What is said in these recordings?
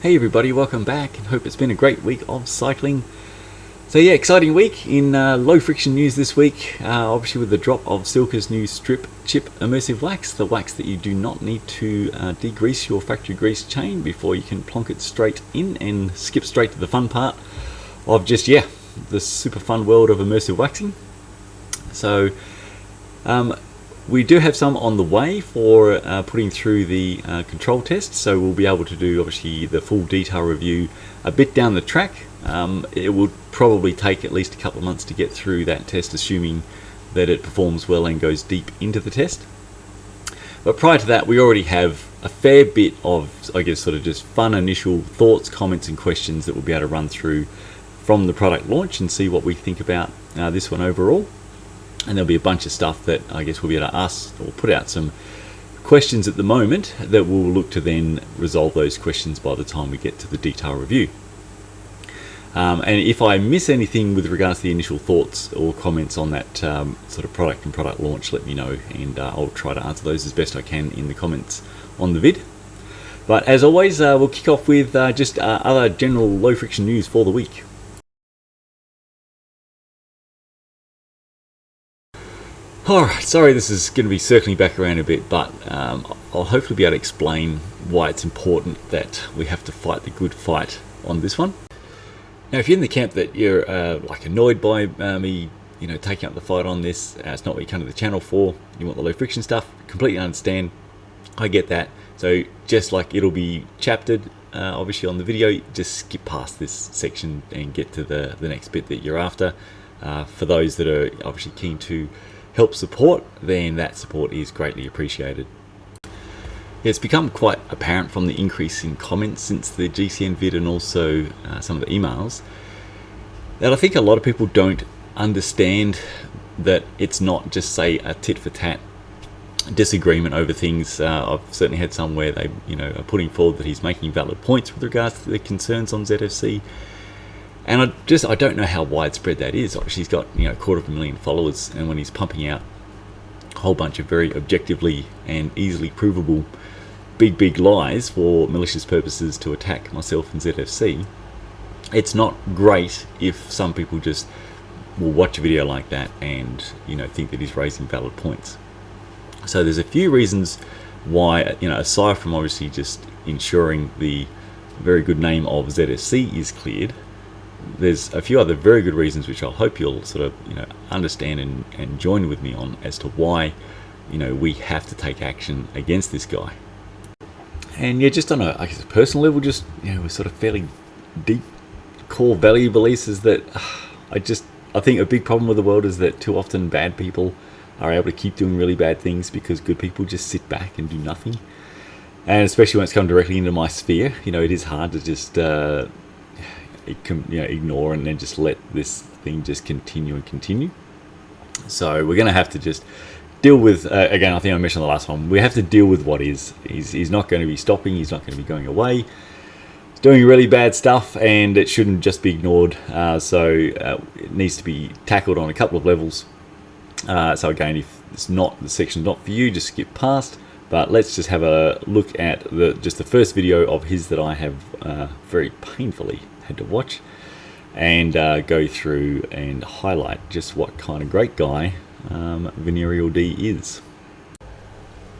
Hey everybody, welcome back and hope it's been a great week of cycling. So yeah, exciting week in low friction news this week, obviously with the drop of Silca's new Strip Chip Immersive Wax, the wax that you do not need to degrease your factory grease chain before you can plonk it straight in and skip straight to the fun part of just, the super fun world of immersive waxing. So we do have some on the way for putting through the control test, so we'll be able to do obviously the full detail review a bit down the track. It will probably take at least a couple of months to get through that test, assuming that it performs well and goes deep into the test. But prior to that, we already have a fair bit of, I guess, sort of just fun initial thoughts, comments and questions that we'll be able to run through from the product launch and see what we think about this one overall. And there'll be a bunch of stuff that I guess we'll be able to ask or put out some questions at the moment that we'll look to then resolve those questions by the time we get to the detail review. And if I miss anything with regards to the initial thoughts or comments on that sort of product and product launch, let me know, and I'll try to answer those as best I can in the comments on the vid. But as always, we'll kick off with just other general low friction news for the week. Alright, sorry this is going to be circling back around a bit, but I'll hopefully be able to explain why it's important that we have to fight the good fight on this one. Now, if you're in the camp that you're like annoyed by me, taking up the fight on this, it's not what you come to the channel for. You want the low friction stuff. Completely understand. I get that. So just like it'll be chaptered, obviously on the video, just skip past this section and get to the next bit that you're after. For those that are obviously keen to help support, then that support is greatly appreciated. It's become quite apparent from the increase in comments since the GCN vid and also some of the emails that I think a lot of people don't understand that it's not just, say, a tit for tat disagreement over things. I've certainly had some where they are putting forward that he's making valid points with regards to the concerns on ZFC, and I don't know how widespread that is. Obviously he's got 250,000 followers, and when he's pumping out a whole bunch of very objectively and easily provable big lies for malicious purposes to attack myself and ZFC, it's not great if some people just will watch a video like that and think that he's raising valid points. So there's a few reasons why, aside from obviously just ensuring the very good name of ZFC is cleared, there's a few other very good reasons which I hope you'll sort of understand and join with me on as to why we have to take action against this guy. And just on a personal level, just we're sort of fairly deep core value beliefs is that I think a big problem with the world is that too often bad people are able to keep doing really bad things because good people just sit back and do nothing. And especially when it's come directly into my sphere, it is hard to just ignore and then just let this thing just continue. So we're going to have to just deal with, again, I think I mentioned the last one, we have to deal with what is. He's not going to be stopping, he's not going to be going away. He's doing really bad stuff and it shouldn't just be ignored. So it needs to be tackled on a couple of levels. So again, if the section's not for you, just skip past. But let's just have a look at the first video of his that I have very painfully had to watch and go through and highlight just what kind of great guy Venereal D is.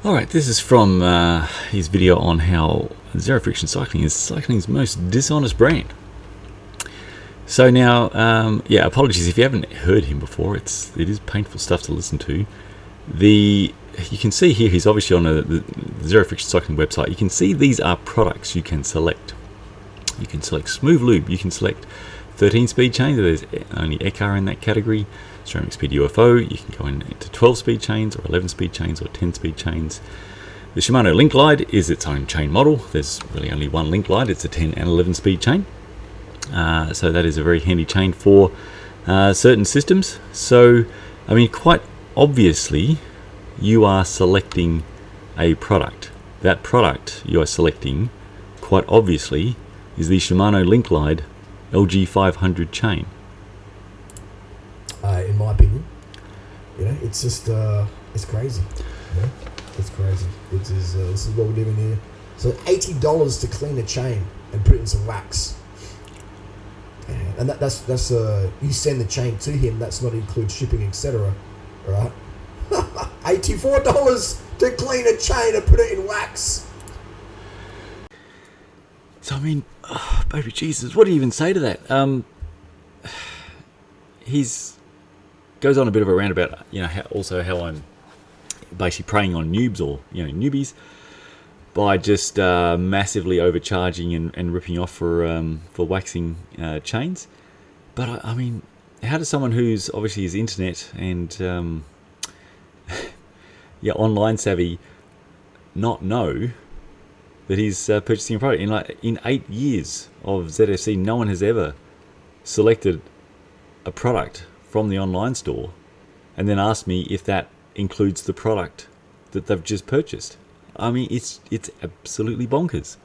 Alright, this is from his video on how zero friction cycling is cycling's most dishonest brand. So now, apologies if you haven't heard him before. It is painful stuff to listen to. You can see here he's obviously on the zero friction cycling website. You can see these are products you can select. You can select smooth lube. You can select 13-speed chains. There's only ECAR in that category. Ceramic speed UFO. You can go into 12-speed chains or 11-speed chains or 10-speed chains. The Shimano Link Glide is its own chain model. There's really only one Link Glide. It's a 10 and 11-speed chain. So that is a very handy chain for certain systems. So, I mean, quite obviously, you are selecting a product. That product you are selecting, quite obviously, is the Shimano Link Glide LG500 chain. In my opinion, it's just it's crazy. It's crazy. This is what we're doing here. So $80 to clean a chain. and put it in some wax. And that's you send the chain to him. That's not include shipping, etc. Right? $84 to clean a chain and put it in wax. So I mean, baby Jesus, what do you even say to that? He's goes on a bit of a rant about how I'm basically preying on noobs or newbies by just massively overcharging and ripping off for waxing chains. But I mean, how does someone who's obviously is internet and online savvy not know that he's purchasing a product? In 8 years of ZFC, no one has ever selected a product from the online store and then asked me if that includes the product that they've just purchased. I mean, it's absolutely bonkers.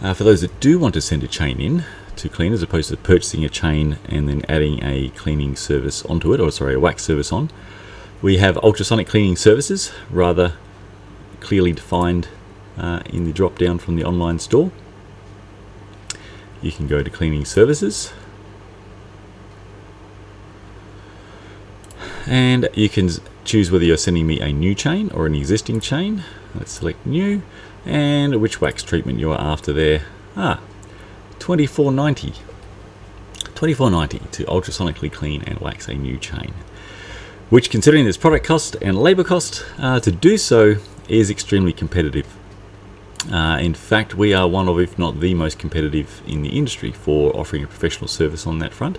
For those that do want to send a chain in to clean, as opposed to purchasing a chain and then adding a cleaning service onto it, a wax service on, we have ultrasonic cleaning services, rather clearly defined in the drop down from the online store. You can go to cleaning services, and you can choose whether you're sending me a new chain or an existing chain. Let's select new, and which wax treatment you are after there. $24.90 to ultrasonically clean and wax a new chain, which, considering this product cost and labor cost to do so, is extremely competitive. In fact, we are one of, if not the most competitive in the industry for offering a professional service on that front.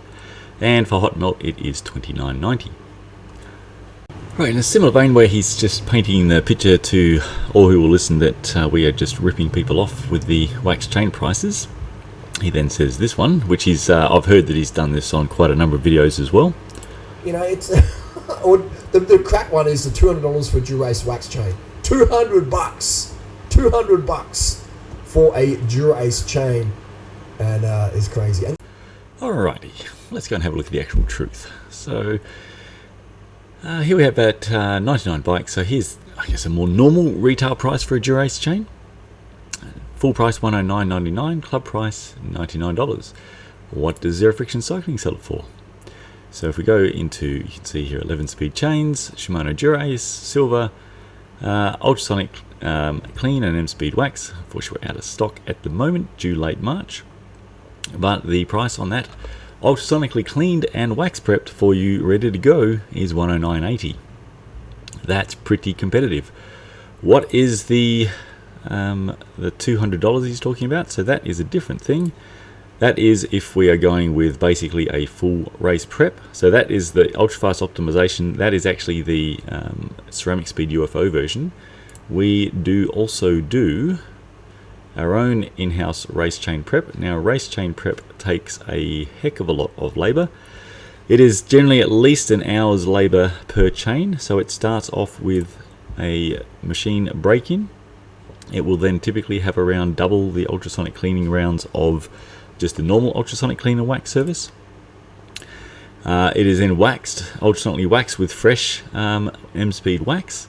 And for hot melt, it is $29.90. Right, in a similar vein where he's just painting the picture to all who will listen that we are just ripping people off with the wax chain prices, he then says this one, which is, I've heard that he's done this on quite a number of videos as well. It's or the crack one is the $200 for a Durace wax chain. $200 for a Durace chain, and it's crazy. Alrighty, let's go and have a look at the actual truth. So here we have that 99 bikes. So here's, I guess, a more normal retail price for a Durace chain. Full price $109.99, club price $99. What does Zero Friction Cycling sell it for? So if we go into, you can see here 11-speed chains, Shimano Durace, silver, ultrasonic clean and M-speed wax. Unfortunately, we're out of stock at the moment, due late March. But the price on that, ultrasonically cleaned and wax prepped for you, ready to go, is $109.80. That's pretty competitive. What is the $200 he's talking about? So that is a different thing. That is if we are going with basically a full race prep. So that is the ultra-fast optimization. That is actually the ceramic speed UFO version. We do also do our own in-house race chain prep. Now, race chain prep takes a heck of a lot of labor. It is generally at least an hour's labor per chain. So it starts off with a machine break-in. It will then typically have around double the ultrasonic cleaning rounds of just the normal ultrasonic clean and wax service. It is then waxed, ultrasonically waxed with fresh M-speed wax.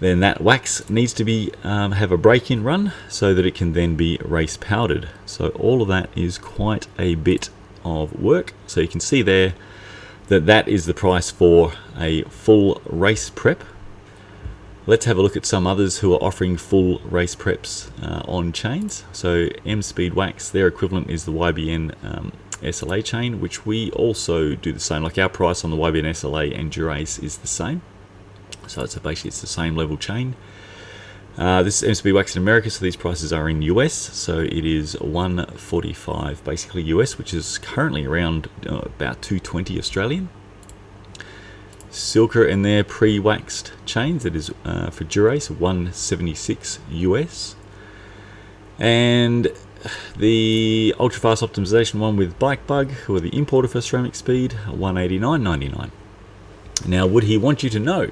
Then that wax needs to be have a break-in run so that it can then be race powdered. So all of that is quite a bit of work. So you can see there that that is the price for a full race prep. Let's have a look at some others who are offering full race preps on chains. So M-speed wax, their equivalent is the YBN SLA chain, which we also do the same. Like our price on the YBN SLA and Durace is the same. So it's basically it's the same level chain. This is M-speed wax in America, so these prices are in US. So it is $145 basically US, which is currently around about $220 Australian. Silca and their pre-waxed chains, that is for Durace, $176 US. And the ultra-fast optimization one with Bike Bug, who are the importer for ceramic speed, $189.99. Now, would he want you to know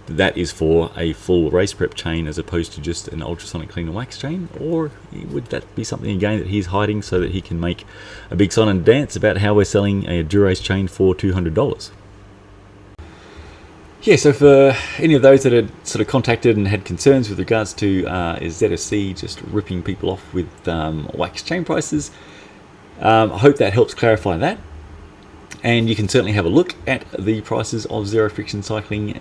that that is for a full race prep chain as opposed to just an ultrasonic clean and wax chain? Or would that be something again that he's hiding so that he can make a big song and dance about how we're selling a Durace chain for $200? Yeah, so for any of those that had sort of contacted and had concerns with regards to is ZFC just ripping people off with wax chain prices, I hope that helps clarify that. And you can certainly have a look at the prices of zero friction cycling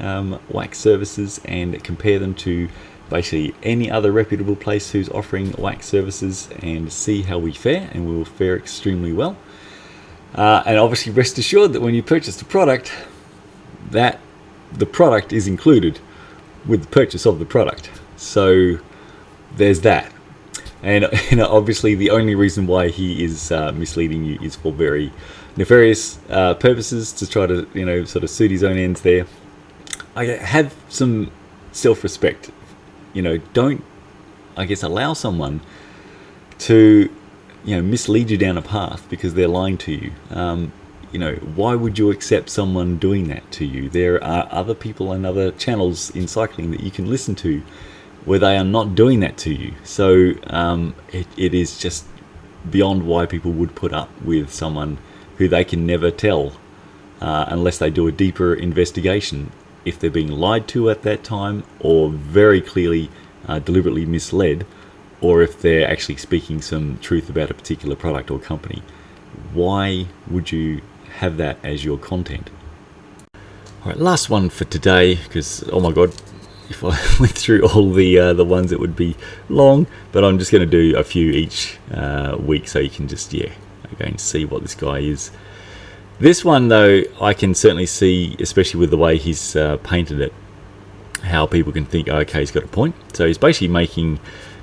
wax services and compare them to basically any other reputable place who's offering wax services and see how we fare, and we will fare extremely well. And obviously rest assured that when you purchase the product, that the product is included with the purchase of the product. So there's that. And obviously the only reason why he is misleading you is for very nefarious purposes, to try to sort of suit his own ends there. I have some self-respect. Don't, I guess, allow someone to mislead you down a path because they're lying to you. Why would you accept someone doing that to you? There are other people and other channels in cycling that you can listen to where they are not doing that to you. So it is just beyond why people would put up with someone who they can never tell unless they do a deeper investigation if they're being lied to at that time, or very clearly deliberately misled, or if they're actually speaking some truth about a particular product or company. Why would you have that as your content? All right, last one for today, because oh my god, if I went through all the ones it would be long, but I'm just going to do a few each week so you can just go and see what this guy is. This one though, I can certainly see, especially with the way he's painted it, how people can think, oh, okay, he's got a point. So he's basically making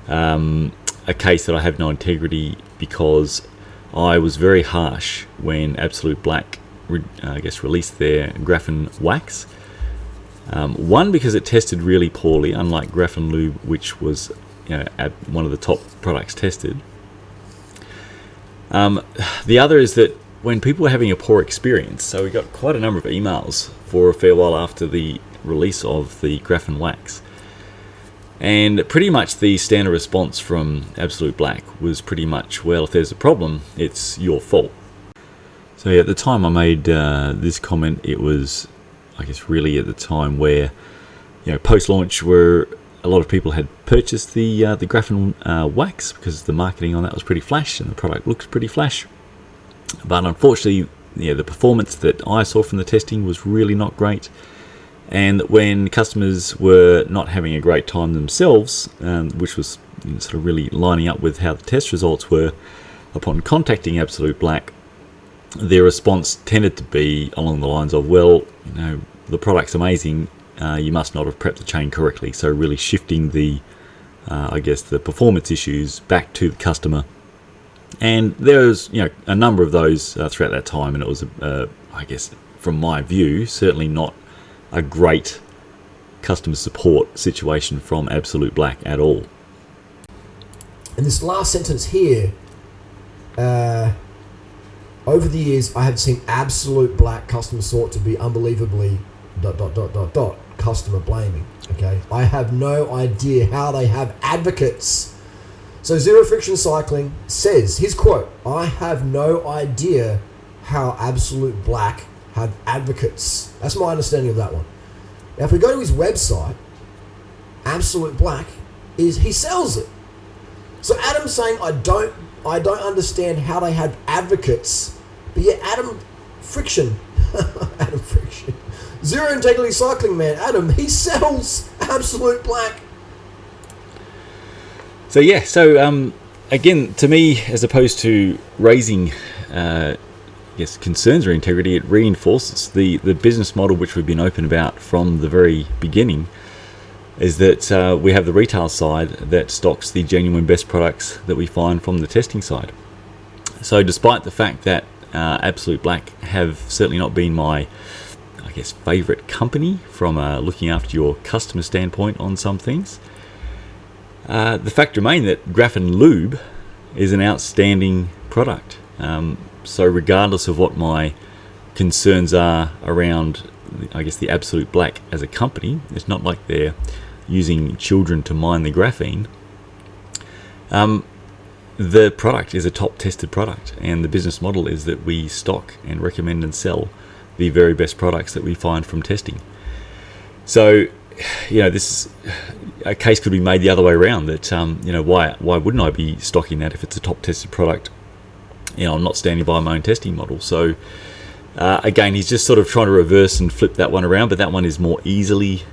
a case that I have no integrity because I was very harsh when Absolute Black released their graphene wax. One, because it tested really poorly, unlike graphene lube, which was one of the top products tested. The other is that when people were having a poor experience, so we got quite a number of emails for a fair while after the release of the graphene wax, and pretty much the standard response from Absolute Black was pretty much, well, if there's a problem, it's your fault. So at the time I made this comment, it was, I guess, really at the time where, post-launch, where a lot of people had purchased the graphene wax because the marketing on that was pretty flash and the product looks pretty flash. But unfortunately, the performance that I saw from the testing was really not great. And when customers were not having a great time themselves, which was sort of really lining up with how the test results were, upon contacting Absolute Black, their response tended to be along the lines of, well, the product's amazing, you must not have prepped the chain correctly. So really shifting the performance issues back to the customer. And there was a number of those throughout that time, and it was I guess from my view certainly not a great customer support situation from Absolute Black at all. And this last sentence here, over the years I have seen Absolute Black customer support to be unbelievably ... customer blaming. Okay, I have no idea how they have advocates. So Zero Friction Cycling says, his quote, I have no idea how Absolute Black have advocates. That's my understanding of that one. Now if we go to his website, Absolute Black he sells it. So Adam's saying I don't understand how they have advocates, but yet Adam Friction Zero Integrity Cycling Man, Adam, he sells Absolute Black. So again, to me, as opposed to raising concerns or integrity, it reinforces the business model which we've been open about from the very beginning, is that we have the retail side that stocks the genuine best products that we find from the testing side. So despite the fact that Absolute Black have certainly not been my, favourite company from looking after your customer standpoint on some things, the fact remains that graphene lube is an outstanding product. So regardless of what my concerns are around, the Absolute Black as a company, it's not like they're using children to mine the graphene. The product is a top tested product, and the business model is that we stock and recommend and sell the very best products that we find from testing. So, this a case could be made the other way around, that why wouldn't I be stocking that if it's a top tested product? I'm not standing by my own testing model. So again, he's just sort of trying to reverse and flip that one around, but that one is more easily,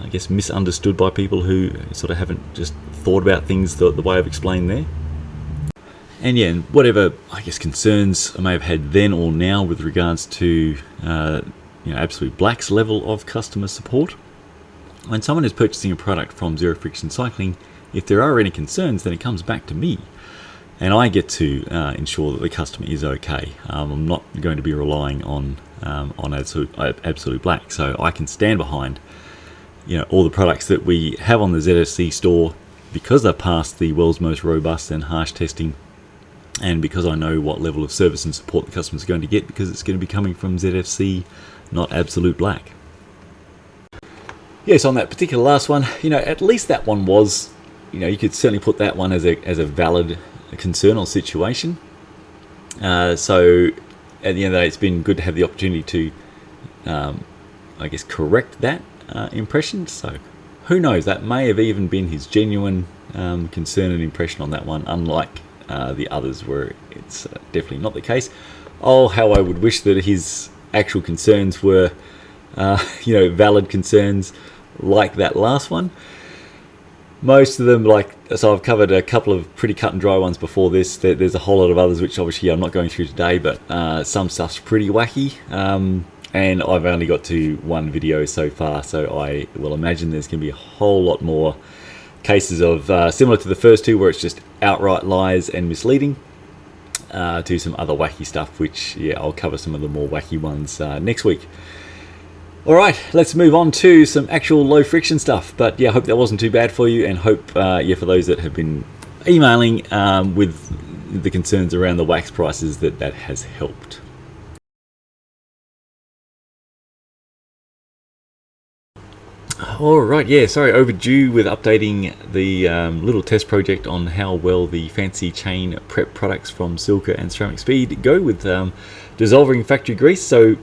I guess, misunderstood by people who sort of haven't just thought about things the way I've explained there. And yeah, and whatever, I guess, concerns I may have had then or now with regards to Absolute Black's level of customer support, when someone is purchasing a product from Zero Friction Cycling, if there are any concerns, then it comes back to me, and I get to ensure that the customer is okay. I'm not going to be relying on Absolute Black, so I can stand behind all the products that we have on the ZFC store, because they've passed the world's most robust and harsh testing, and because I know what level of service and support the customer is going to get, because it's going to be coming from ZFC, not Absolute Black. Yes, on that particular last one, at least that one was, you could certainly put that one as a valid concern or situation. So at the end of the day, it's been good to have the opportunity to, correct that impression. So who knows, that may have even been his genuine concern and impression on that one, unlike the others where it's definitely not the case. Oh, how I would wish that his actual concerns were valid concerns like that last one. Most of them, so I've covered a couple of pretty cut and dry ones before this. There's a whole lot of others which obviously I'm not going through today, but some stuff's pretty wacky, and I've only got to one video so far, so I will imagine there's going to be a whole lot more cases of similar to the first two, where it's just outright lies and misleading, to some other wacky stuff, which I'll cover some of the more wacky ones next week. Alright, let's move on to some actual low friction stuff. But I hope that wasn't too bad for you, and hope for those that have been emailing with the concerns around the wax prices, that has helped. Alright, sorry, overdue with updating the little test project on how well the fancy chain prep products from Silca and Ceramic Speed go with dissolving factory grease. So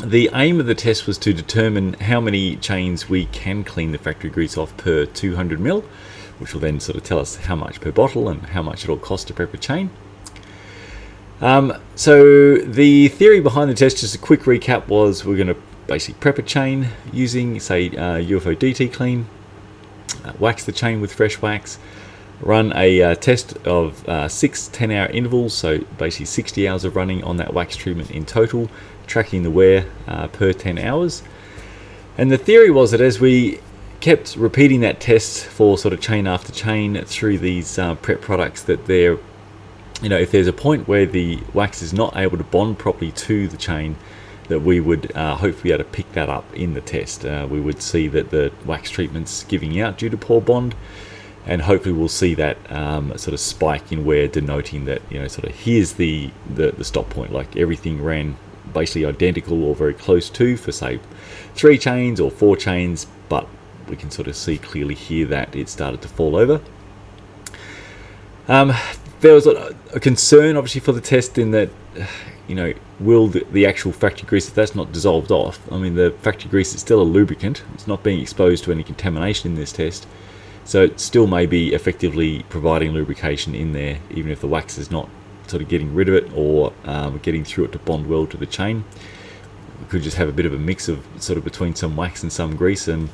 the aim of the test was to determine how many chains we can clean the factory grease off per 200 ml, which will then sort of tell us how much per bottle and how much it'll cost to prep a chain. So the theory behind the test, just a quick recap, was we're going to basically prep a chain using, say, UFO DT Clean, wax the chain with fresh wax, run a test of 6 10-hour intervals, so basically 60 hours of running on that wax treatment in total, tracking the wear per 10 hours. And the theory was that as we kept repeating that test for sort of chain after chain through these prep products, that there, if there's a point where the wax is not able to bond properly to the chain, that we would hopefully be able to pick that up in the test. We would see that the wax treatment's giving out due to poor bond, and hopefully we'll see that sort of spike in wear, denoting that sort of here's the stop point, like everything ran basically identical or very close to for say 3 chains or 4 chains, but we can sort of see clearly here that it started to fall over. There was a concern obviously for the test in that will the actual factory grease, if that's not dissolved off, I mean the factory grease is still a lubricant, it's not being exposed to any contamination in this test, so it still may be effectively providing lubrication in there, even if the wax is not sort of getting rid of it or getting through it to bond well to the chain. We could just have a bit of a mix of sort of between some wax and some grease, and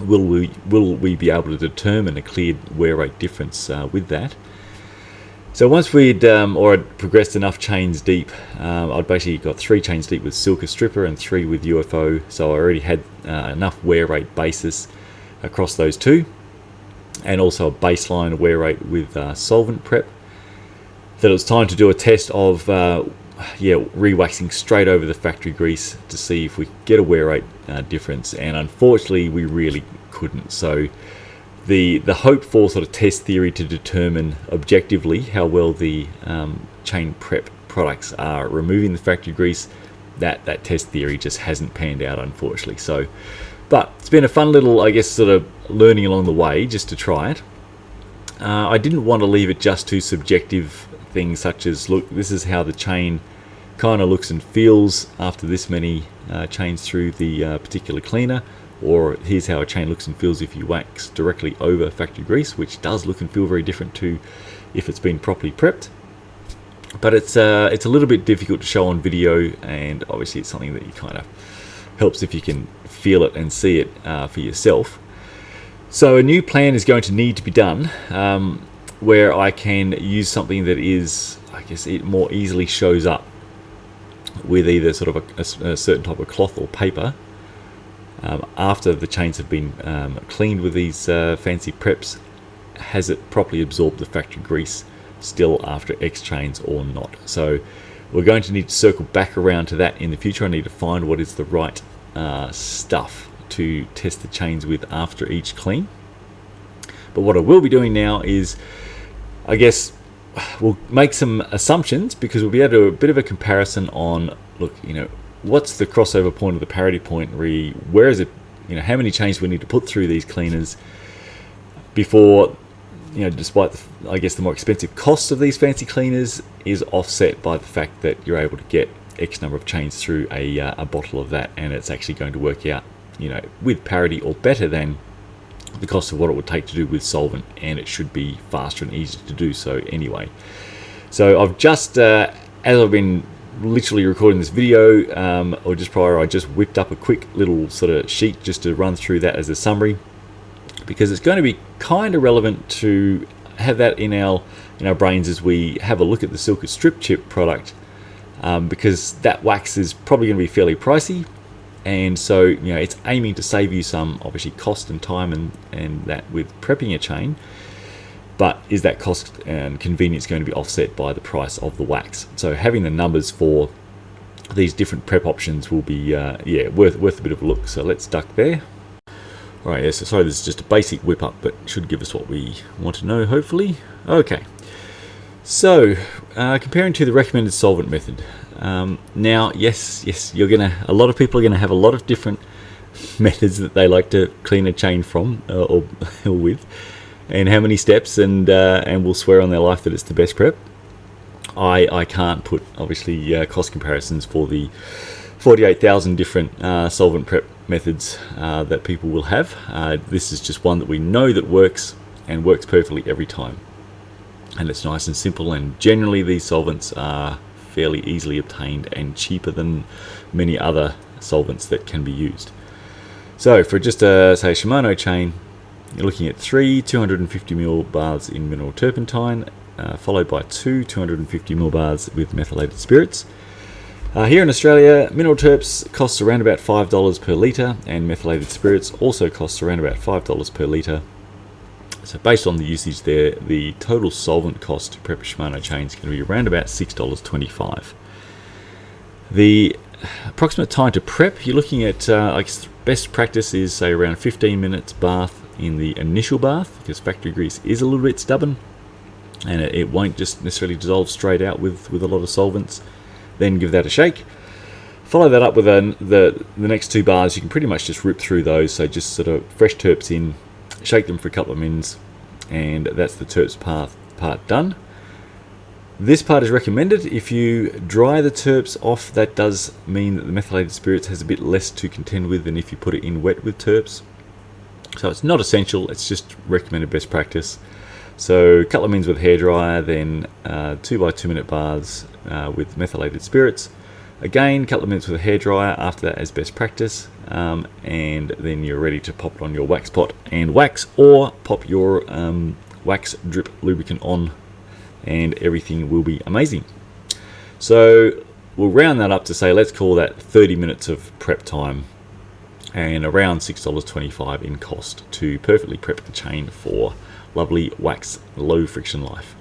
will we be able to determine a clear wear rate difference with that? So once we'd I'd progressed enough chains deep, I'd basically got 3 chains deep with Silca Stripper and 3 with UFO, so I already had enough wear rate basis across those 2, and also a baseline wear rate with solvent prep, that it was time to do a test of re-waxing straight over the factory grease to see if we could get a wear rate difference, and unfortunately we really couldn't. So the hope for sort of test theory to determine objectively how well the chain prep products are removing the factory grease, that test theory just hasn't panned out, unfortunately. So, but it's been a fun little, I guess, sort of learning along the way just to try it. I didn't want to leave it just to subjective things such as, look, this is how the chain kind of looks and feels after this many chains through the particular cleaner, or here's how a chain looks and feels if you wax directly over factory grease, which does look and feel very different to if it's been properly prepped. But it's a little bit difficult to show on video, and obviously it's something that you kind of helps if you can feel it and see it for yourself. So a new plan is going to need to be done, where I can use something that is, I guess, it more easily shows up with either sort of a certain type of cloth or paper after the chains have been cleaned with these fancy preps. Has it properly absorbed the factory grease still after X chains or not? So we're going to need to circle back around to that in the future. I need to find what is the right stuff to test the chains with after each clean. But what I will be doing now is, I guess, we'll make some assumptions, because we'll be able to do a bit of a comparison on, look, what's the crossover point or the parity point, where is it, how many chains we need to put through these cleaners before, despite the more expensive cost of these fancy cleaners is offset by the fact that you're able to get X number of chains through a bottle of that, and it's actually going to work out, with parity or better than the cost of what it would take to do with solvent, and it should be faster and easier to do so anyway. So I've just, as I've been literally recording this video, or just prior, I just whipped up a quick little sort of sheet just to run through that as a summary, because it's going to be kind of relevant to have that in our brains as we have a look at the Silca Strip Chip product, because that wax is probably going to be fairly pricey. And so, it's aiming to save you some, obviously, cost and time and that with prepping a chain. But is that cost and convenience going to be offset by the price of the wax? So having the numbers for these different prep options will be, worth a bit of a look. So let's duck there. All right, so sorry, this is just a basic whip up, but should give us what we want to know, hopefully. Okay. So, comparing to the recommended solvent method. Now, yes, a lot of people are gonna have a lot of different methods that they like to clean a chain from or with, and how many steps, and will swear on their life that it's the best prep. I can't put obviously cost comparisons for the 48,000 different solvent prep methods that people will have. This is just one that we know that works and works perfectly every time, and it's nice and simple. And generally, these solvents are fairly easily obtained and cheaper than many other solvents that can be used. So for just a, say, a Shimano chain, you're looking at 3 250 ml bars in mineral turpentine, followed by 2 250 ml bars with methylated spirits. Here in Australia, mineral terps costs around about $5 per litre, and methylated spirits also costs around about $5 per litre. So based on the usage there, the total solvent cost to prep a Shimano chain is going to be around about $6.25. The approximate time to prep, you're looking at, I guess best practice is, say, around 15 minutes bath in the initial bath, because factory grease is a little bit stubborn and it won't just necessarily dissolve straight out with a lot of solvents. Then give that a shake. Follow that up with the next 2 bars. You can pretty much just rip through those, so just sort of fresh terps in, shake them for a couple of minutes, and that's the terps part done. This part is recommended. If you dry the terps off, that does mean that the methylated spirits has a bit less to contend with than if you put it in wet with terps. So it's not essential, it's just recommended best practice. So a couple of minutes with hairdryer, then 2 by 2 minute baths with methylated spirits. Again, a couple of minutes with a hairdryer after that as best practice, and then you're ready to pop it on your wax pot and wax, or pop your wax drip lubricant on, and everything will be amazing. So we'll round that up to say, let's call that 30 minutes of prep time, and around $6.25 in cost to perfectly prep the chain for lovely wax low friction life.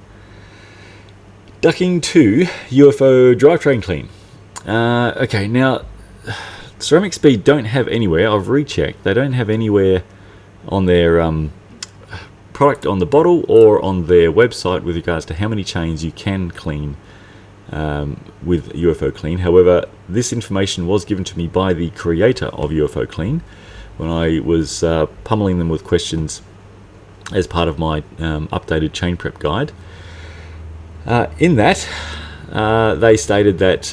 Ducking to UFO drivetrain clean. Okay, now Ceramic Speed don't have anywhere, I've rechecked, they don't have anywhere on their product on the bottle or on their website with regards to how many chains you can clean with UFO Clean. However, this information was given to me by the creator of UFO Clean when I was pummeling them with questions as part of my updated chain prep guide. In that, they stated that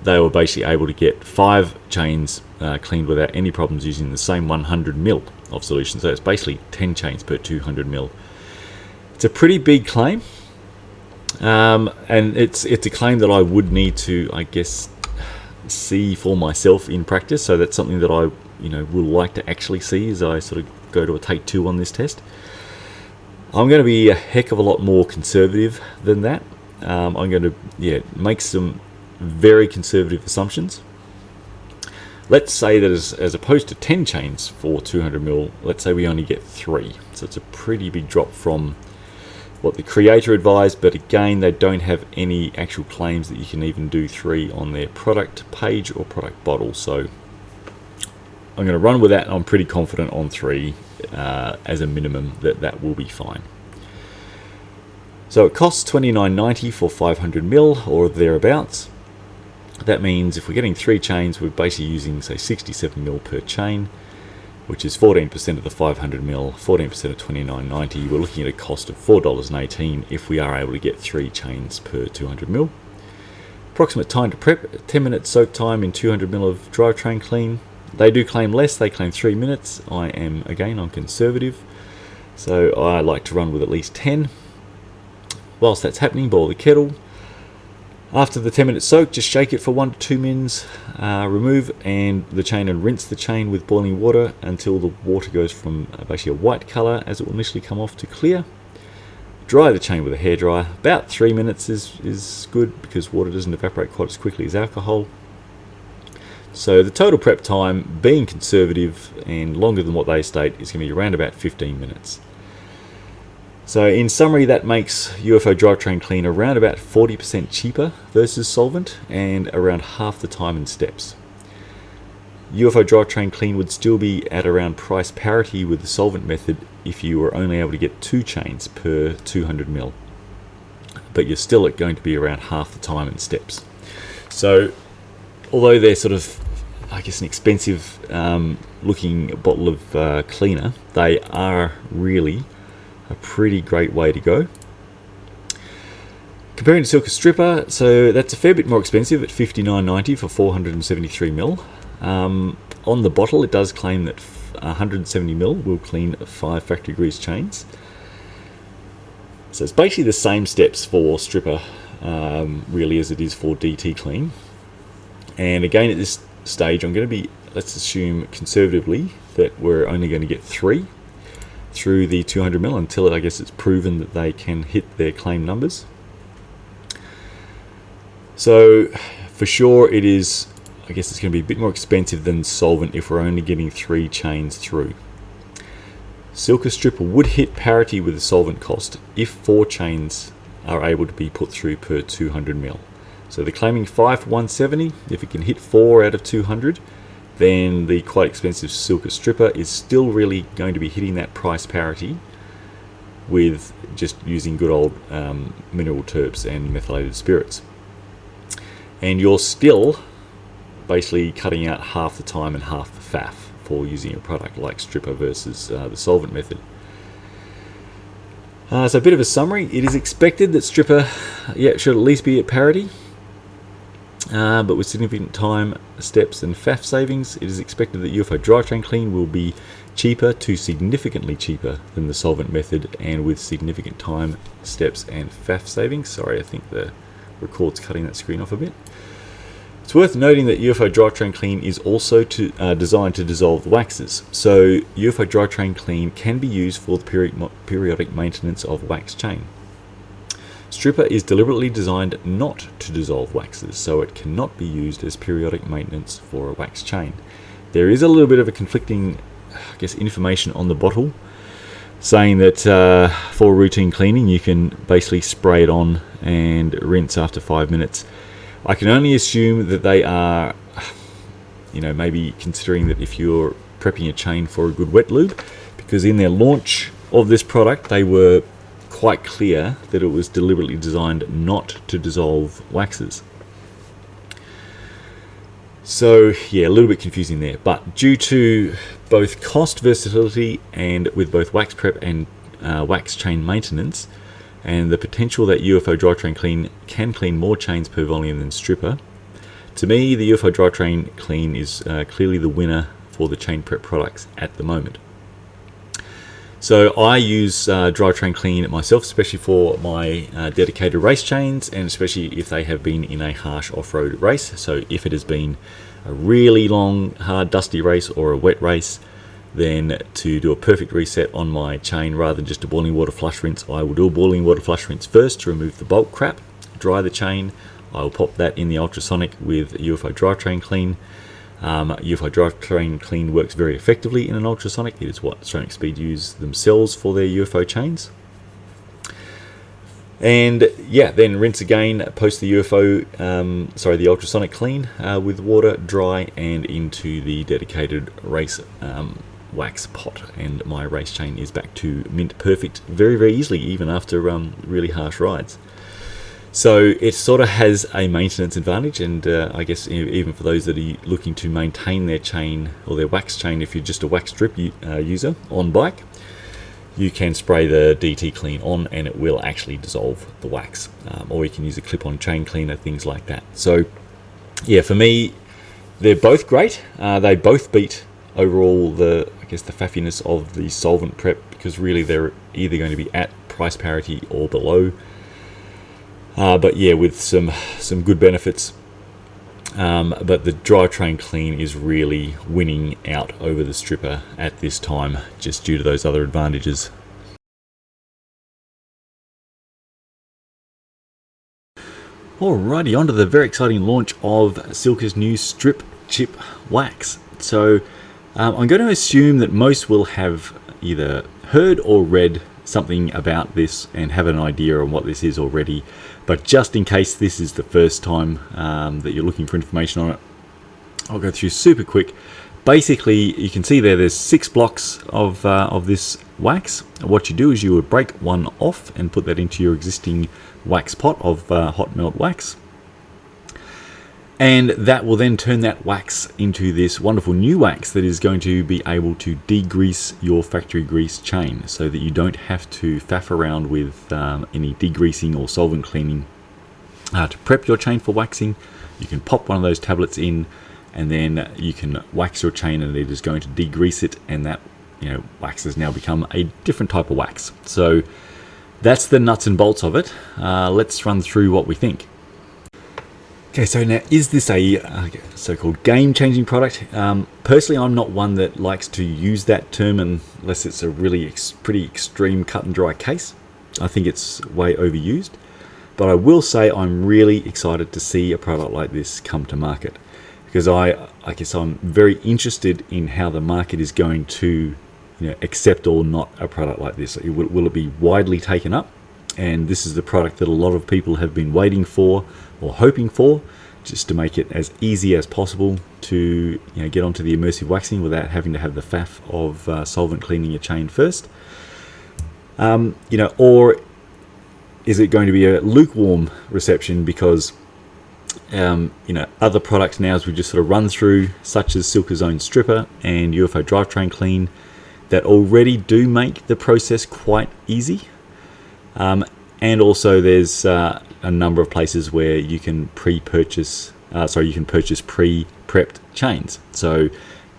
they were basically able to get 5 chains cleaned without any problems using the same 100 mil of solution. So it's basically 10 chains per 200 mil. It's a pretty big claim, and it's a claim that I would need to, I guess, see for myself in practice. So that's something that I will like to actually see as I sort of go to a take 2 on this test. I'm going to be a heck of a lot more conservative than that. I'm going to make some very conservative assumptions. Let's say that as opposed to 10 chains for 200 mil, let's say we only get 3. So it's a pretty big drop from what the creator advised, but again, they don't have any actual claims that you can even do 3 on their product page or product bottle. So I'm going to run with that. I'm pretty confident on 3 as a minimum that will be fine. So it costs $29.90 for 500 mil or thereabouts. That means if we're getting 3 chains, we're basically using, say, 67 mil per chain, which is 14% of the 500 mil, 14% of $29.90. We're looking at a cost of $4.18 if we are able to get 3 chains per 200 mil. Approximate time to prep, 10 minutes soak time in 200 mil of drivetrain clean. They do claim less, they claim 3 minutes. I'm conservative, so I like to run with at least 10. Whilst that's happening, boil the kettle. After the 10 minute soak, just shake it for 1 to 2 mins, remove the chain and rinse the chain with boiling water until the water goes from basically a white colour as it will initially come off to clear. Dry the chain with a hairdryer. About 3 minutes is good because water doesn't evaporate quite as quickly as alcohol. So the total prep time, being conservative and longer than what they state, is going to be around about 15 minutes. So in summary, that makes UFO drivetrain clean around about 40% cheaper versus solvent and around half the time and steps. UFO drivetrain clean would still be at around price parity with the solvent method if you were only able to get 2 chains per 200 mil. But you're still going to be around half the time and steps. So although they're sort of, I guess, an expensive looking bottle of cleaner, they are really a pretty great way to go. Comparing to Silca Stripper, so that's a fair bit more expensive at $59.90 for 473 mil. On the bottle, it does claim that 170 mil will clean 5 factory grease chains. So it's basically the same steps for Stripper, really, as it is for DT Clean. And again, at this stage, I'm going to be, let's assume conservatively, that we're only going to get 3 through the 200 mil until I guess it's proven that they can hit their claim numbers. So for sure it is, I guess it's going to be a bit more expensive than solvent if we're only getting 3 chains through. Silca Stripper would hit parity with the solvent cost if 4 chains are able to be put through per 200 mil. So they're claiming 5 for 170. If it can hit 4 out of 200, then the quite expensive Silca Stripper is still really going to be hitting that price parity with just using good old mineral terps and methylated spirits. And you're still basically cutting out half the time and half the faff for using a product like Stripper versus the solvent method. So a bit of a summary. It is expected that Stripper should at least be at parity. But with significant time, steps and faff savings, it is expected that UFO drivetrain clean will be cheaper to significantly cheaper than the solvent method, and with significant time, steps and faff savings. Sorry, I think the record's cutting that screen off a bit. It's worth noting that UFO drivetrain clean is also designed to dissolve waxes. So UFO drivetrain clean can be used for the periodic maintenance of wax chain. Stripper is deliberately designed not to dissolve waxes, so it cannot be used as periodic maintenance for a wax chain. There is a little bit of a conflicting, I guess, information on the bottle, saying that for routine cleaning you can basically spray it on and rinse after 5 minutes. I can only assume that they are, maybe considering that if you're prepping a chain for a good wet lube, because in their launch of this product they were quite clear that it was deliberately designed not to dissolve waxes. So yeah, a little bit confusing there, but due to both cost versatility and with both wax prep and wax chain maintenance, and the potential that UFO Drivetrain Clean can clean more chains per volume than Stripper. To me, the UFO Drivetrain Clean is clearly the winner for the chain prep products at the moment. So I use Drivetrain Clean myself, especially for my dedicated race chains, and especially if they have been in a harsh off-road race. So if it has been a really long, hard, dusty race or a wet race, then to do a perfect reset on my chain, rather than just a boiling water flush rinse, I will do a boiling water flush rinse first to remove the bulk crap, dry the chain. I will pop that in the ultrasonic with UFO Drivetrain Clean. UFO Drivetrain Clean works very effectively in an ultrasonic. It is what Sonic Speed use themselves for their UFO chains. And yeah, then rinse again, post the the ultrasonic clean with water, dry, and into the dedicated race wax pot, and my race chain is back to mint perfect very, very easily, even after really harsh rides. So it sort of has a maintenance advantage, and I guess even for those that are looking to maintain their chain or their wax chain, if you're just a wax strip user on bike, you can spray the DT Clean on and it will actually dissolve the wax, or you can use a clip-on chain cleaner, things like that. So yeah, for me, they're both great. They both beat overall the faffiness of the solvent prep, because really they're either going to be at price parity or below. But yeah, with some good benefits. But the Drivetrain Clean is really winning out over the Stripper at this time, just due to those other advantages. Alrighty, on to the very exciting launch of Silca's new Strip Chip Wax. So I'm going to assume that most will have either heard or read something about this and have an idea on what this is already, but just in case this is the first time that you're looking for information on it, I'll go through super quick. Basically, you can see there's 6 blocks of this wax. What you do is you would break one off and put that into your existing wax pot of hot melt wax, and that will then turn that wax into this wonderful new wax that is going to be able to degrease your factory grease chain, so that you don't have to faff around with any degreasing or solvent cleaning to prep your chain for waxing. You can pop one of those tablets in, and then you can wax your chain, and it is going to degrease it, and that wax has now become a different type of wax. So that's the nuts and bolts of it. Let's run through what we think. Okay, so now, is this a so-called game-changing product? Personally, I'm not one that likes to use that term unless it's a really pretty extreme cut-and-dry case. I think it's way overused. But I will say I'm really excited to see a product like this come to market, because I guess I'm very interested in how the market is going to accept or not a product like this. Will it be widely taken up? And this is the product that a lot of people have been waiting for or hoping for, just to make it as easy as possible to get onto the immersive waxing without having to have the faff of solvent cleaning your chain first. Or is it going to be a lukewarm reception because other products now, as we just sort of run through, such as Silca's own Stripper and UFO Drivetrain Clean, that already do make the process quite easy. And also there's a number of places where you can purchase pre-prepped chains. So,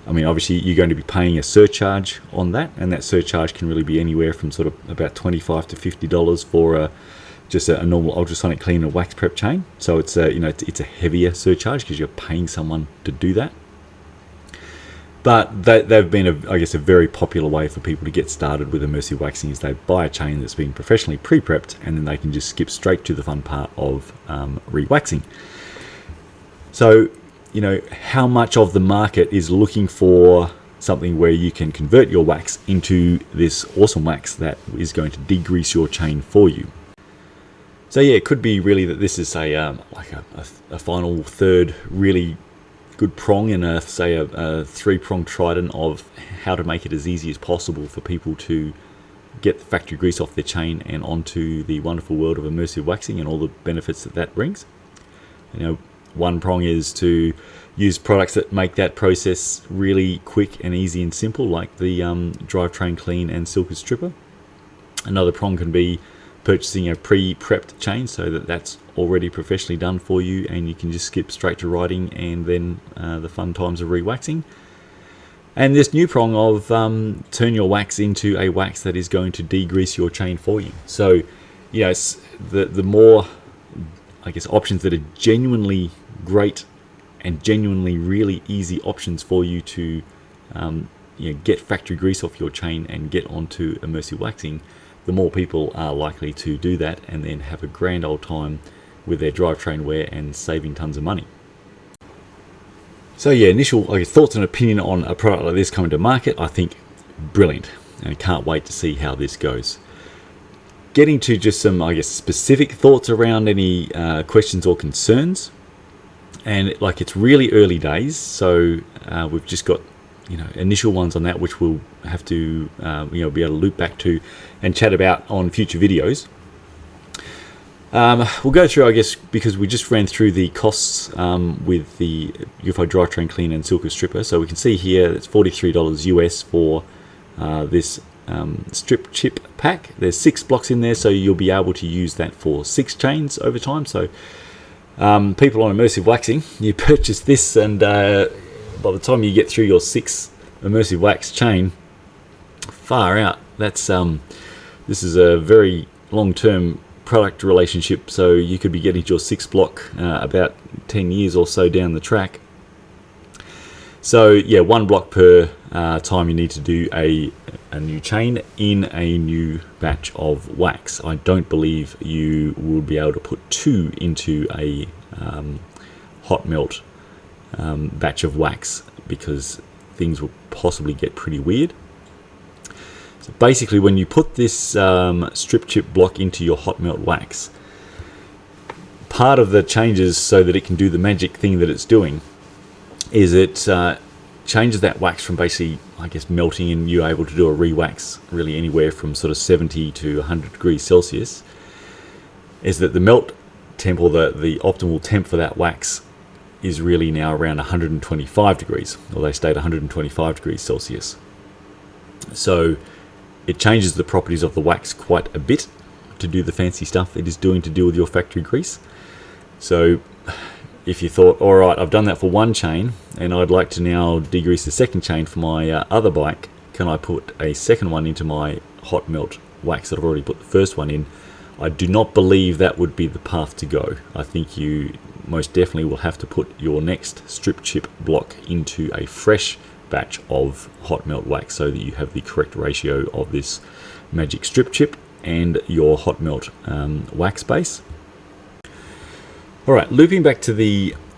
I mean, obviously you're going to be paying a surcharge on that, and that surcharge can really be anywhere from sort of about $25 to $50 for just a normal ultrasonic clean and wax prep chain. So it's it's a heavier surcharge because you're paying someone to do that. But they've been, a very popular way for people to get started with immersive waxing, is they buy a chain that's been professionally pre-prepped, and then they can just skip straight to the fun part of re-waxing. So, how much of the market is looking for something where you can convert your wax into this awesome wax that is going to degrease your chain for you? So yeah, it could be really that this is a final third really good prong in a 3-pronged trident of how to make it as easy as possible for people to get the factory grease off their chain and onto the wonderful world of immersive waxing and all the benefits that brings. One prong is to use products that make that process really quick and easy and simple, like the Drivetrain Clean and Silca Stripper. Another prong can be purchasing a pre-prepped chain so that that's already professionally done for you, and you can just skip straight to riding and then the fun times of re-waxing. And this new prong of turn your wax into a wax that is going to degrease your chain for you. So, the more, I guess, options that are genuinely great and genuinely really easy options for you to get factory grease off your chain and get onto immersive waxing, the more people are likely to do that and then have a grand old time with their drivetrain wear and saving tons of money. So initial thoughts and opinion on a product like this coming to market, I think brilliant, and I can't wait to see how this goes. Getting to just some, specific thoughts around any questions or concerns, and it's really early days, so we've just got initial ones on that, which we'll have to be able to loop back to and chat about on future videos. We'll go through, because we just ran through the costs with the UFO drivetrain Clean and Silca Stripper. So we can see here it's $43 US for this strip chip pack. There's 6 blocks in there, so you'll be able to use that for 6 chains over time. So people on immersive waxing, you purchase this, and by the time you get through your 6th immersive wax chain, far out. That's this is a very long-term product relationship, so you could be getting to your 6th block about 10 years or so down the track. So 1 block per time you need to do a new chain in a new batch of wax. I don't believe you will be able to put 2 into a hot melt batch of wax, because things will possibly get pretty weird. So basically, when you put this strip chip block into your hot melt wax, part of the changes so that it can do the magic thing that it's doing is it changes that wax from basically, melting, and you're able to do a re-wax really anywhere from sort of 70 to 100 degrees Celsius. Is that the melt temp, or the optimal temp for that wax, is really now around 125 degrees, or they stay at 125 degrees Celsius. So it changes the properties of the wax quite a bit to do the fancy stuff it is doing to deal with your factory grease. So if you thought, all right, I've done that for 1 chain and I'd like to now degrease the 2nd chain for my other bike, can I put a 2nd one into my hot melt wax that I've already put the 1st one in? I do not believe that would be the path to go. I think you most definitely will have to put your next strip chip block into a fresh batch of hot melt wax so that you have the correct ratio of this magic strip chip and your hot melt wax base. Alright, looping back to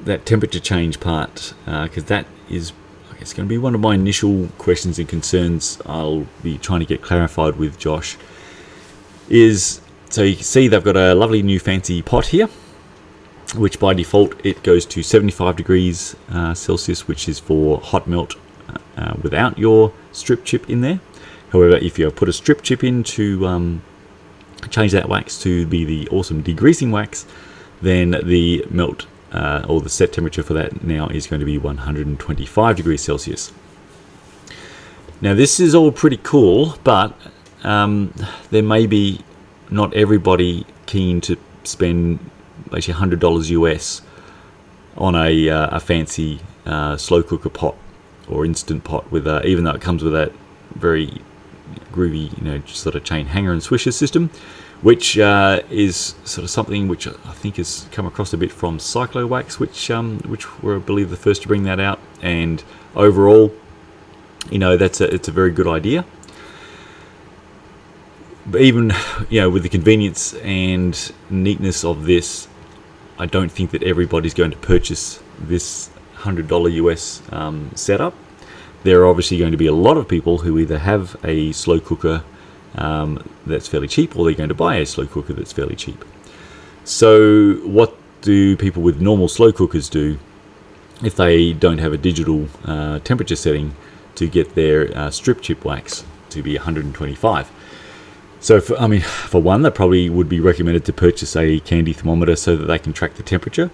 that temperature change part, because that is going to be one of my initial questions and concerns I'll be trying to get clarified with Josh. So you can see they've got a lovely new fancy pot here, which by default it goes to 75 degrees Celsius, which is for hot melt without your strip chip in there. However, if you put a strip chip in to change that wax to be the awesome degreasing wax, then the melt or the set temperature for that now is going to be 125 degrees Celsius. Now this is all pretty cool, but there may be not everybody keen to spend basically $100 US on a fancy slow cooker pot or instant pot, with even though it comes with that very groovy sort of chain hanger and swisher system, which is sort of something which I think has come across a bit from Cyclo Wax, which were, I believe, the first to bring that out. And overall, it's a very good idea. But even with the convenience and neatness of this, I don't think that everybody's going to purchase this $100 US setup. There are obviously going to be a lot of people who either have a slow cooker that's fairly cheap, or they're going to buy a slow cooker that's fairly cheap. So what do people with normal slow cookers do if they don't have a digital temperature setting to get their strip chip wax to be 125? So for one, that probably would be recommended to purchase a candy thermometer so that they can track the temperature.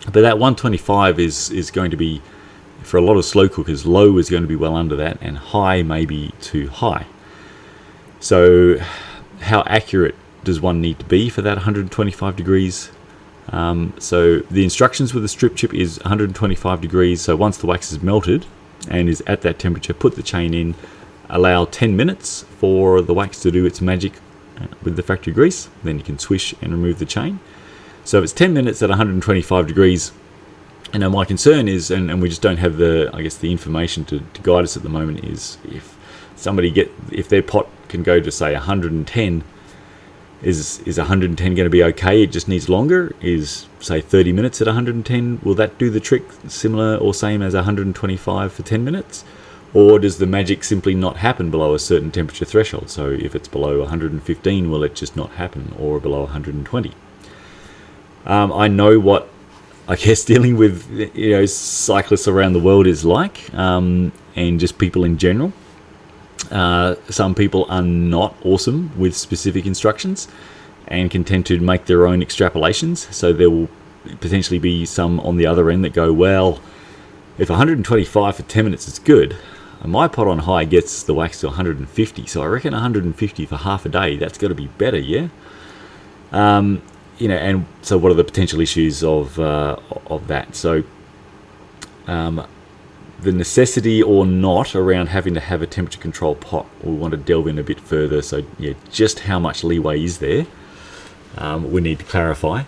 But that 125 is going to be, for a lot of slow cookers, low is going to be well under that, and high may be too high. So how accurate does one need to be for that 125 degrees? So the instructions with the strip chip is 125 degrees. So once the wax is melted and is at that temperature, put the chain in, allow 10 minutes for the wax to do its magic with the factory grease. Then you can swish and remove the chain. So if it's 10 minutes at 125 degrees, and now my concern is, and we just don't have the information to guide us at the moment, is if their pot can go to say 110, is 110 going to be okay? It just needs longer. Is say 30 minutes at 110, will that do the trick, similar or same as 125 for 10 minutes? Or does the magic simply not happen below a certain temperature threshold? So if it's below 115, will it just not happen, or below 120? I know what, I guess, dealing with cyclists around the world is like, and just people in general. Some people are not awesome with specific instructions and can tend to make their own extrapolations. So there will potentially be some on the other end that go, well, if 125 for 10 minutes is good, my pot on high gets the wax to 150, so I reckon 150 for half a day, that's got to be better, yeah? And so what are the potential issues of that? So the necessity or not around having to have a temperature control pot, we want to delve in a bit further. So yeah, just how much leeway is there? We need to clarify.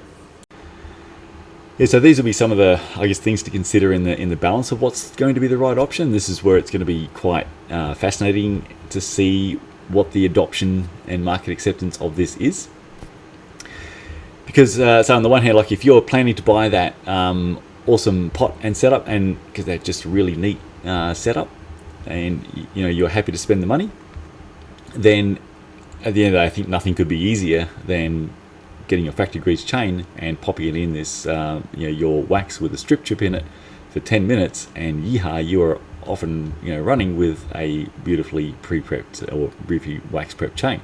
Yeah, so these will be some of the, things to consider in the balance of what's going to be the right option. This is where it's going to be quite fascinating to see what the adoption and market acceptance of this is. Because so on the one hand, like if you're planning to buy that awesome pot and setup, and because they're just really neat setup, and you're happy to spend the money, then at the end of the day, I think nothing could be easier than getting your factory grease chain and popping it in this your wax with a strip chip in it for 10 minutes, and yeehaw, you are often running with a beautifully pre-prepped or briefly wax prepped chain.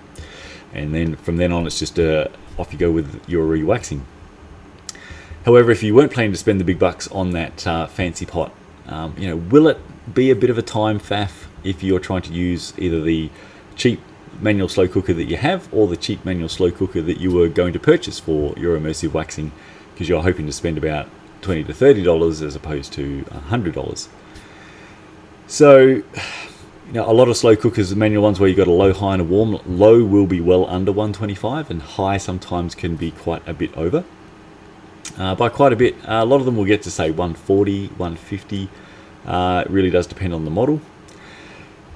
And then from then on, it's just off you go with your re-waxing. However, if you weren't planning to spend the big bucks on that fancy pot, will it be a bit of a time faff if you're trying to use either the cheap manual slow cooker that you have or the cheap manual slow cooker that you were going to purchase for your immersive waxing, because you're hoping to spend about $20 to $30 as opposed to $100. So, a lot of slow cookers, the manual ones where you've got a low, high and a warm, low will be well under 125, and high sometimes can be quite a bit over. By quite a bit, a lot of them will get to say 140, 150. It really does depend on the model.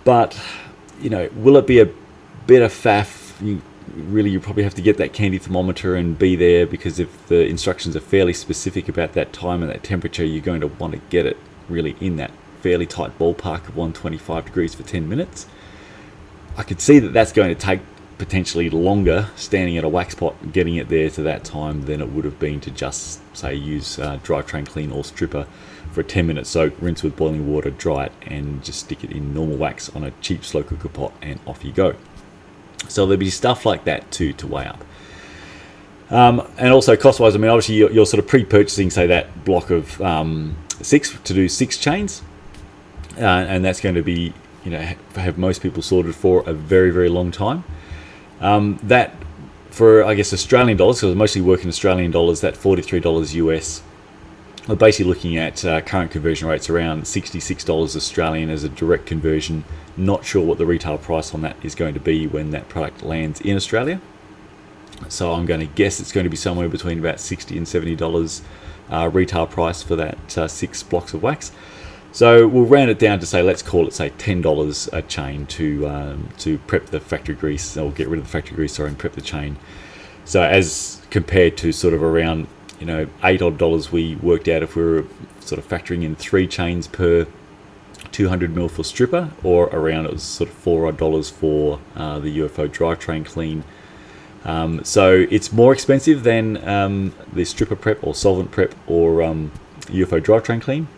But, will it be a bit of faff? You probably have to get that candy thermometer and be there, because if the instructions are fairly specific about that time and that temperature, you're going to want to get it really in that fairly tight ballpark of 125 degrees for 10 minutes. I could see that that's going to take potentially longer standing at a wax pot and getting it there to that time than it would have been to just say use drivetrain clean or stripper for a 10-minute soak, rinse with boiling water, dry it, and just stick it in normal wax on a cheap slow cooker pot, and off you go. So there'll be stuff like that to weigh up. And also cost-wise, obviously you're sort of pre-purchasing, say, that block of 6 to do 6 chains, and that's going to be, have most people sorted for a very, very long time. That, for Australian dollars, because I mostly work in Australian dollars, that $43 US, we're basically looking at current conversion rates around $66 Australian as a direct conversion. Not sure what the retail price on that is going to be when that product lands in Australia. So I'm going to guess it's going to be somewhere between about $60 and $70 retail price for that 6 blocks of wax. So we'll round it down to say, let's call it say $10 a chain to prep the factory grease, or get rid of the factory grease, and prep the chain. So as compared to sort of around $8 odd we worked out if we were sort of factoring in 3 chains per 200 mil for stripper, or around it was sort of $4 odd for the UFO drivetrain clean. So it's more expensive than the stripper prep or solvent prep or UFO drivetrain clean.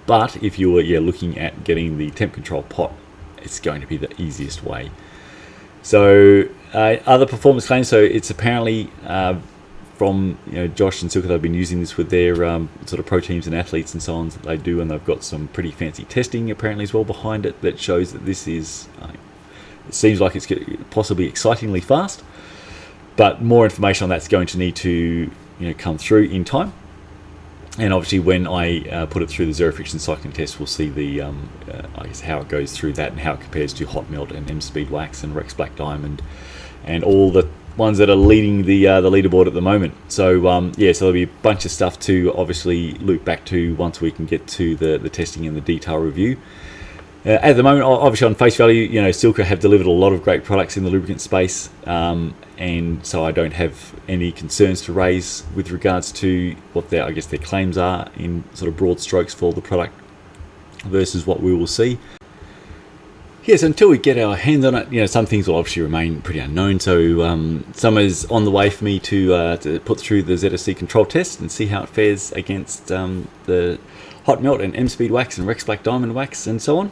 But if you were looking at getting the temp control pot, it's going to be the easiest way. So other performance claims. So it's apparently from Josh and Silca, they've been using this with their sort of pro teams and athletes and so on that they do, and they've got some pretty fancy testing apparently as well behind it that shows that this is. It seems like it's possibly excitingly fast. But more information on that's going to need to come through in time. And obviously, when I put it through the zero friction cycling test, we'll see the I guess how it goes through that and how it compares to hot melt and M Speed Wax and Rex Black Diamond and all the ones that are leading the leaderboard at the moment. So so there'll be a bunch of stuff to obviously loop back to once we can get to the testing and the detail review. At the moment, obviously on face value, Silca have delivered a lot of great products in the lubricant space, and so I don't have any concerns to raise with regards to what their claims are in sort of broad strokes for the product versus what we will see. Yes, until we get our hands on it, some things will obviously remain pretty unknown. So summer's on the way for me to put through the ZFC control test and see how it fares against the hot melt and M Speed Wax and Rex Black Diamond Wax and so on.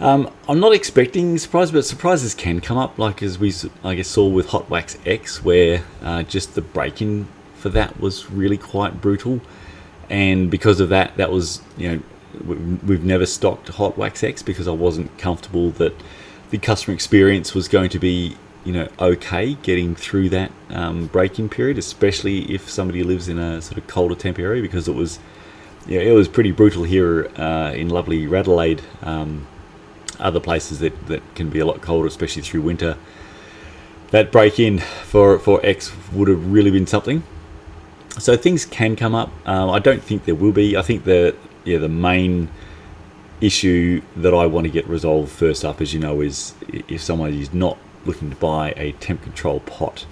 I'm not expecting surprises, but surprises can come up, like as we saw with Hot Wax X, where just the break-in for that was really quite brutal, and because of that, that was we've never stocked Hot Wax X because I wasn't comfortable that the customer experience was going to be okay getting through that break-in period, especially if somebody lives in a sort of colder temp area, because it was pretty brutal here in lovely Radelaide. Other places that can be a lot colder, especially through winter. That break-in for X would have really been something. So things can come up. I don't think there will be. I think the main issue that I want to get resolved first up, as you know, is if someone is not looking to buy a temp control pot,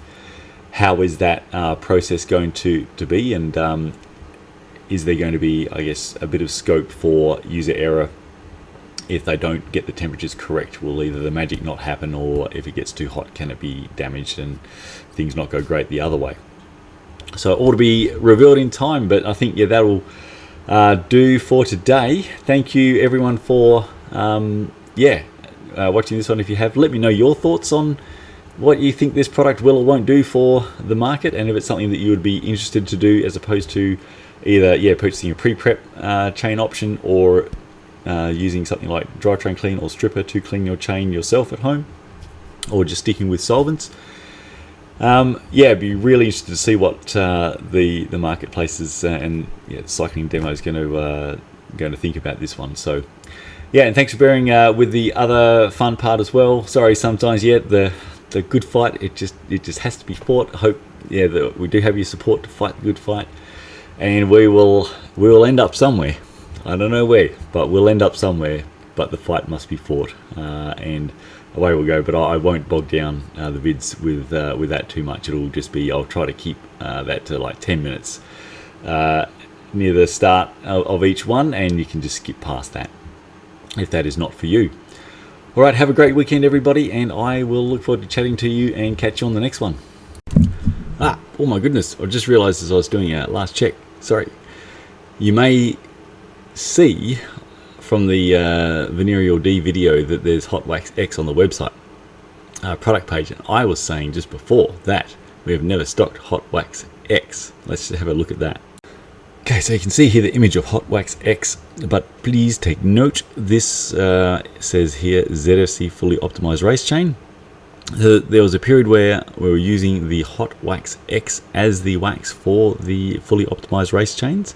how is that process going to be, and is there going to be, I guess, a bit of scope for user error? If they don't get the temperatures correct, will either the magic not happen, or if it gets too hot, can it be damaged and things not go great the other way? So it ought to be revealed in time, but I think that'll do for today. Thank you everyone for watching this one. If you have, let me know your thoughts on what you think this product will or won't do for the market, and if it's something that you would be interested to do as opposed to either purchasing a pre-prep chain option, or using something like drivetrain clean or stripper to clean your chain yourself at home, or just sticking with solvents. It'd be really interested to see what the marketplaces and cycling demo is going to think about this one. So and thanks for bearing with the other fun part as well. Sorry, sometimes the good fight, it just has to be fought. I hope that we do have your support to fight the good fight, and we will end up somewhere. I don't know where, but we'll end up somewhere. But the fight must be fought, and away we'll go. But I won't bog down the vids with that too much. It'll just be, I'll try to keep that to like 10 minutes near the start of each one, and you can just skip past that if that is not for you. All right, have a great weekend, everybody, and I will look forward to chatting to you and catch you on the next one. Oh my goodness! I just realised as I was doing a last check. Sorry, you may see from the Venereal D video that there's Hot Wax X on the website product page, and I was saying just before that we have never stocked Hot Wax X. Let's just have a look at that. Okay, so you can see here the image of Hot Wax X, but please take note, this says here ZFC fully optimized race chain. There was a period where we were using the Hot Wax X as the wax for the fully optimized race chains.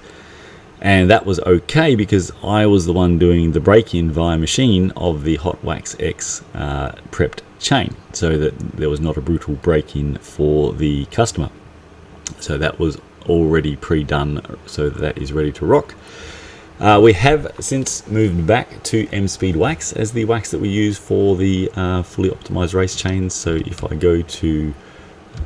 And that was okay because I was the one doing the break-in via machine of the Hot Wax X prepped chain, so that there was not a brutal break-in for the customer. So that was already pre-done, so that is ready to rock. We have since moved back to M Speed Wax as the wax that we use for the fully optimized race chains. So if I go to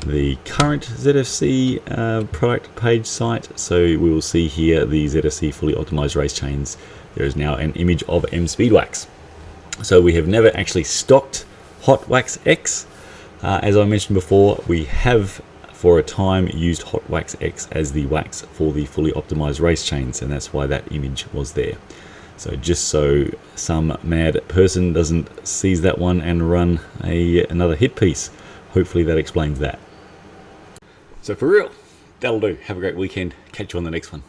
the current ZFC product page site, so we will see here the ZFC fully optimized race chains. There is now an image of M Speed Wax. So we have never actually stocked Hot Wax X. As I mentioned before, we have for a time used Hot Wax X as the wax for the fully optimized race chains, and that's why that image was there. So just so some mad person doesn't seize that one and run another hit piece. Hopefully that explains that. So for real, that'll do. Have a great weekend. Catch you on the next one.